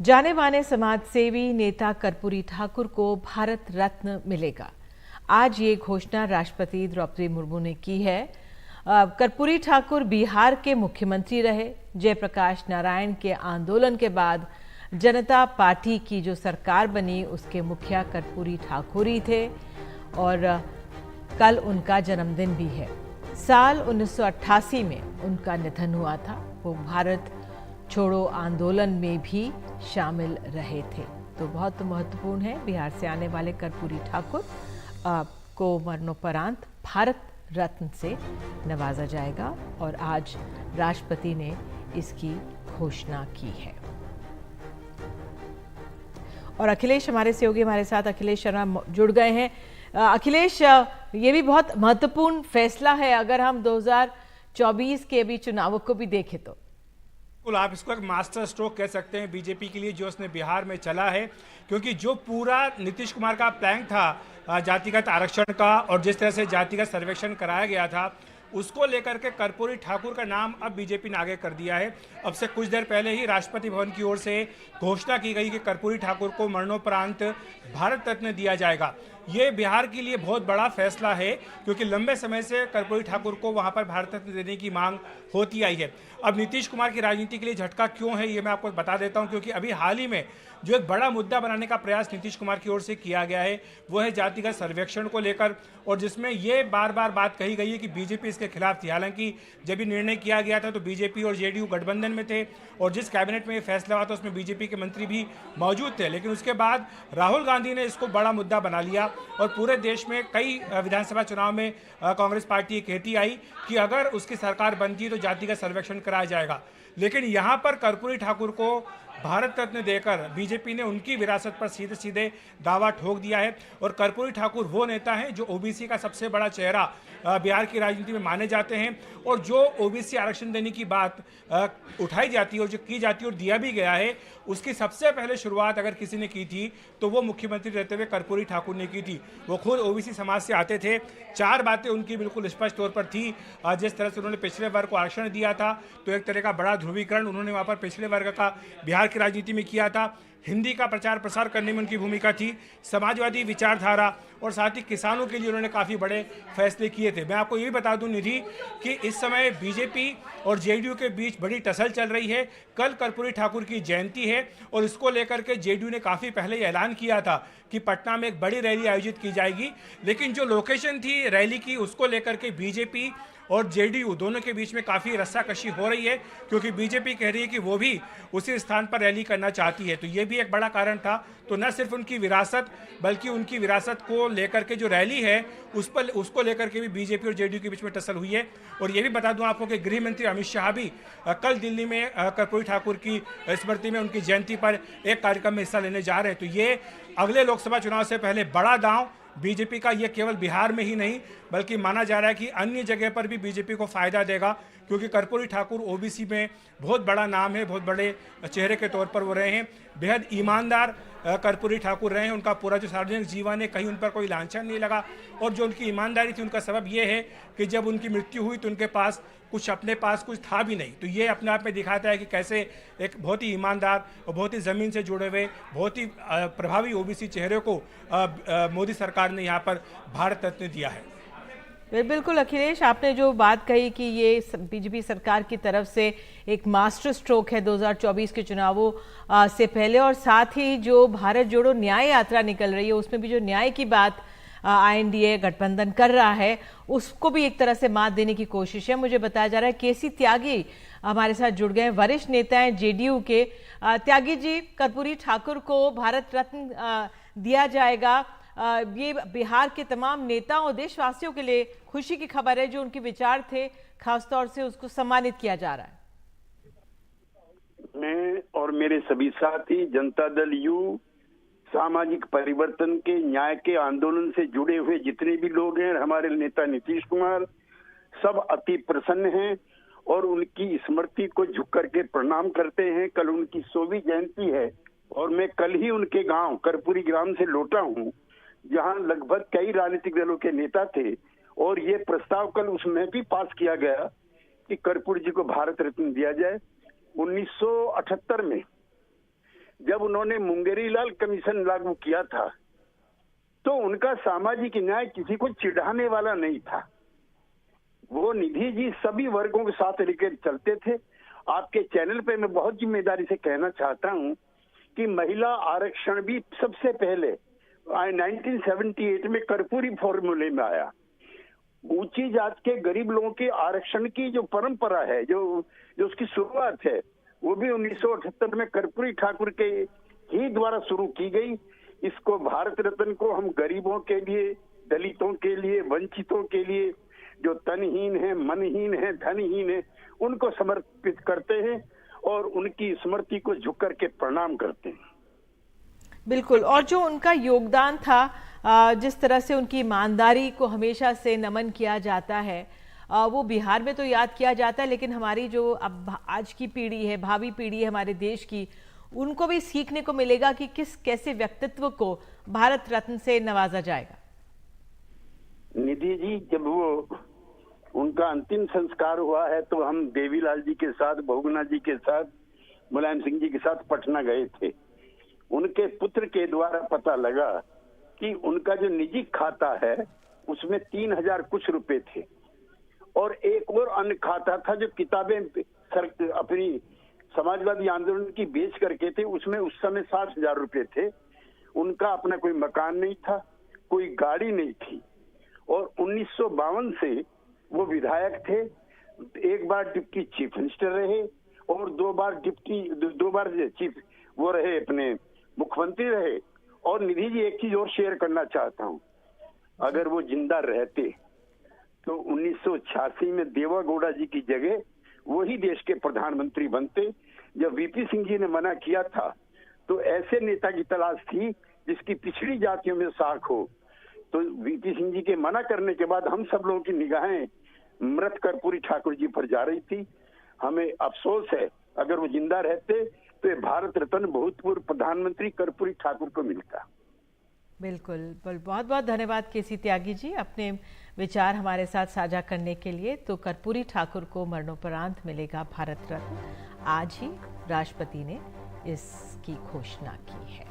जाने माने समाजसेवी नेता कर्पूरी ठाकुर को भारत रत्न मिलेगा। आज ये घोषणा राष्ट्रपति द्रौपदी मुर्मू ने की है। कर्पूरी ठाकुर बिहार के मुख्यमंत्री रहे। जयप्रकाश नारायण के आंदोलन के बाद जनता पार्टी की जो सरकार बनी उसके मुखिया कर्पूरी ठाकुर ही थे और कल उनका जन्मदिन भी है। साल 1988 में उनका निधन हुआ था। वो भारत छोड़ो आंदोलन में भी शामिल रहे थे। तो बहुत महत्वपूर्ण है, बिहार से आने वाले कर्पूरी ठाकुर को मरणोपरांत भारत रत्न से नवाजा जाएगा और आज राष्ट्रपति ने इसकी घोषणा की है। और अखिलेश हमारे सहयोगी हमारे साथ अखिलेश शर्मा जुड़ गए हैं। अखिलेश, ये भी बहुत महत्वपूर्ण फैसला है अगर हम 2024 के भी चुनावों को भी देखें तो। बिल्कुल, आप इसको एक मास्टर स्ट्रोक कह सकते हैं बीजेपी के लिए जो उसने बिहार में चला है, क्योंकि जो पूरा नीतीश कुमार का प्लान था जातिगत आरक्षण का और जिस तरह से जातिगत सर्वेक्षण कराया गया था उसको लेकर के कर्पूरी ठाकुर का नाम अब बीजेपी ने आगे कर दिया है। अब से कुछ देर पहले ही राष्ट्रपति भवन की ओर से घोषणा की गई कि कर्पूरी ठाकुर को मरणोपरांत भारत रत्न दिया जाएगा। ये बिहार के लिए बहुत बड़ा फैसला है क्योंकि लंबे समय से कर्पूरी ठाकुर को वहां पर भारत रत्न देने की मांग होती आई है। अब नीतीश कुमार की राजनीति के लिए झटका क्यों है ये मैं आपको बता देता हूं, क्योंकि अभी हाल ही में जो एक बड़ा मुद्दा बनाने का प्रयास नीतीश कुमार की ओर से किया गया है वो है जातिगत सर्वेक्षण को लेकर, और जिसमें ये बार बार बात कही गई है कि बीजेपी इसके खिलाफ थी। हालांकि जब ये निर्णय किया गया था तो बीजेपी और जेडीयू गठबंधन में थे और जिस कैबिनेट में ये फैसला हुआ था उसमें बीजेपी के मंत्री भी मौजूद थे, लेकिन उसके बाद राहुल गांधी ने इसको बड़ा मुद्दा बना लिया और पूरे देश में कई विधानसभा चुनाव में कांग्रेस पार्टी कहती आई कि अगर उसकी सरकार बनती तो जातिगत सर्वेक्षण कराया जाएगा। लेकिन यहाँ पर कर्पूरी ठाकुर को भारत रत्न देकर बीजेपी ने उनकी विरासत पर सीधे सीधे दावा ठोक दिया है। और कर्पूरी ठाकुर वो नेता हैं जो ओबीसी का सबसे बड़ा चेहरा बिहार की राजनीति में माने जाते हैं और जो ओबीसी आरक्षण देने की बात उठाई जाती है और जो की जाती है और दिया भी गया है, उसकी सबसे पहले शुरुआत अगर किसी ने की थी तो वो मुख्यमंत्री रहते हुए कर्पूरी ठाकुर ने की थी। वो खुद ओबीसी समाज से आते थे। 4 बातें उनकी बिल्कुल स्पष्ट तौर पर थी। जिस तरह से उन्होंने पिछड़े वर्ग को आरक्षण दिया था तो एक तरह का बड़ा ध्रुवीकरण उन्होंने वहाँ पर पिछड़े वर्ग का बिहार की राजनीति में किया था। हिंदी का प्रचार प्रसार करने में उनकी भूमिका थी। समाजवादी विचारधारा और साथ ही किसानों के लिए उन्होंने काफ़ी बड़े फैसले किए थे। मैं आपको ये भी बता दूं निधि कि इस समय बीजेपी और जेडीयू के बीच बड़ी टसल चल रही है। कल कर्पूरी ठाकुर की जयंती है और इसको लेकर के जेडीयू ने काफ़ी पहले ही ऐलान किया था कि पटना में एक बड़ी रैली आयोजित की जाएगी, लेकिन जो लोकेशन थी रैली की उसको लेकर के बीजेपी और जेडीयू दोनों के बीच में काफ़ी रस्साकशी हो रही है, क्योंकि बीजेपी कह रही है कि वो भी उसी स्थान पर रैली करना चाहती है। तो ये भी एक बड़ा कारण था। तो न सिर्फ उनकी विरासत बल्कि उनकी विरासत को लेकर के जो रैली है उसको लेकर के भी बीजेपी और जेडीयू के बीच में टसल हुई है। और ये भी बता दूं आपको कि गृह मंत्री अमित शाह भी कल दिल्ली में कर्पूरी ठाकुर की स्मृति में उनकी जयंती पर एक कार्यक्रम में हिस्सा लेने जा रहे हैं। तो ये अगले लोकसभा चुनाव से पहले बड़ा दांव बीजेपी का, ये केवल बिहार में ही नहीं बल्कि माना जा रहा है कि अन्य जगह पर भी बीजेपी को फायदा देगा, क्योंकि कर्पूरी ठाकुर ओबीसी में बहुत बड़ा नाम है, बहुत बड़े चेहरे के तौर पर वो रहे हैं। बेहद ईमानदार कर्पूरी ठाकुर रहे हैं। उनका पूरा जो सार्वजनिक जीवन है कहीं उन पर कोई लांछन नहीं लगा और जो उनकी ईमानदारी थी उनका सबब ये है कि जब उनकी मृत्यु हुई तो उनके पास अपने पास कुछ था भी नहीं। तो ये अपने आप में दिखाता है कि कैसे एक बहुत ही ईमानदार और बहुत ही ज़मीन से जुड़े हुए बहुत ही प्रभावी ओबीसी चेहरे को मोदी सरकार ने यहाँ पर भारत रत्न दिया है। बिल्कुल अखिलेश, आपने जो बात कही कि ये बीजेपी सरकार की तरफ से एक मास्टर स्ट्रोक है 2024 के चुनावों से पहले, और साथ ही जो भारत जोड़ो न्याय यात्रा निकल रही है उसमें भी जो न्याय की बात आईएनडीए गठबंधन कर रहा है उसको भी एक तरह से मात देने की कोशिश है। मुझे बताया जा रहा है केसी त्यागी हमारे साथ जुड़ गए, वरिष्ठ नेता हैं जेडीयू के। त्यागी जी, कर्पूरी ठाकुर को भारत रत्न दिया जाएगा, ये बिहार के तमाम नेताओं और देशवासियों के लिए खुशी की खबर है। जो उनके विचार थे खासतौर से उसको सम्मानित किया जा रहा है। मैं और मेरे सभी साथी जनता दल यू सामाजिक परिवर्तन के न्याय के आंदोलन से जुड़े हुए जितने भी लोग हैं, हमारे नेता नीतीश कुमार, सब अति प्रसन्न हैं और उनकी स्मृति को झुक करके प्रणाम करते हैं। कल उनकी 100वीं जयंती है और मैं कल ही उनके गांव कर्पूरी ग्राम से लौटा हूं, जहां लगभग कई राजनीतिक दलों के नेता थे और ये प्रस्ताव कल उसमें भी पास किया गया कि कर्पूरी जी को भारत रत्न दिया जाए। 1978 में जब उन्होंने मुंगेरीलाल कमीशन लागू किया था तो उनका सामाजिक न्याय किसी को चिढ़ाने वाला नहीं था। वो निधि जी सभी वर्गों के साथ लेकर चलते थे। आपके चैनल पे मैं बहुत जिम्मेदारी से कहना चाहता हूं कि महिला आरक्षण भी सबसे पहले 1978 में कर्पूरी फॉर्मूले में आया। ऊंची जात के गरीब लोगों के आरक्षण की जो परंपरा है, जो उसकी शुरुआत है, वो भी 1978 में कर्पूरी ठाकुर के ही द्वारा शुरू की गई। इसको भारत रत्न को हम गरीबों के लिए, दलितों के लिए, वंचितों के लिए, जो तनहीन है, मनहीन है, धनहीन है, उनको समर्पित करते हैं और उनकी स्मृति को झुक करके प्रणाम करते हैं। बिल्कुल। और जो उनका योगदान था, जिस तरह से उनकी ईमानदारी को हमेशा से नमन किया जाता है, वो बिहार में तो याद किया जाता है, लेकिन हमारी जो अब आज की पीढ़ी है, भावी पीढ़ी है हमारे देश की, उनको भी सीखने को मिलेगा कि कैसे व्यक्तित्व को भारत रत्न से नवाजा जाएगा। निधि जी, जब वो उनका अंतिम संस्कार हुआ है तो हम देवीलाल जी के साथ, बहुगुणा जी के साथ, मुलायम सिंह जी के साथ पटना गए थे। उनके पुत्र के द्वारा पता लगा कि उनका जो निजी खाता है उसमें 3000 कुछ रुपए थे और एक और अन्य खाता था जो किताबें अपनी समाजवादी आंदोलन की बेच करके थे, उसमें उस समय 60,000 रुपए थे। उनका अपना कोई मकान नहीं था, कोई गाड़ी नहीं थी और 1952 से वो विधायक थे। एक बार डिप्टी चीफ मिनिस्टर रहे और दो बार चीफ वो रहे, अपने मुख्यमंत्री रहे। और निधि जी, एक चीज और शेयर करना चाहता हूं, अगर वो जिंदा रहते तो 1986 में देवागौड़ा जी की जगह वही देश के प्रधानमंत्री बनते। जब वीपी सिंह जी ने मना किया था तो ऐसे नेता की तलाश थी जिसकी पिछड़ी जातियों में साख हो। तो वीपी सिंह जी के मना करने के बाद हम सब लोगों की निगाहें मृत कर्पूरी ठाकुर जी पर जा रही थी। हमें अफसोस है, अगर वो जिंदा रहते तो ये भारत रत्न भूतपूर्व प्रधानमंत्री कर्पूरी ठाकुर को मिलता। बिल्कुल। बहुत बहुत धन्यवाद केसी त्यागी जी, अपने विचार हमारे साथ साझा करने के लिए। तो कर्पूरी ठाकुर को मरणोपरांत मिलेगा भारत रत्न। आज ही राष्ट्रपति ने इसकी घोषणा की है।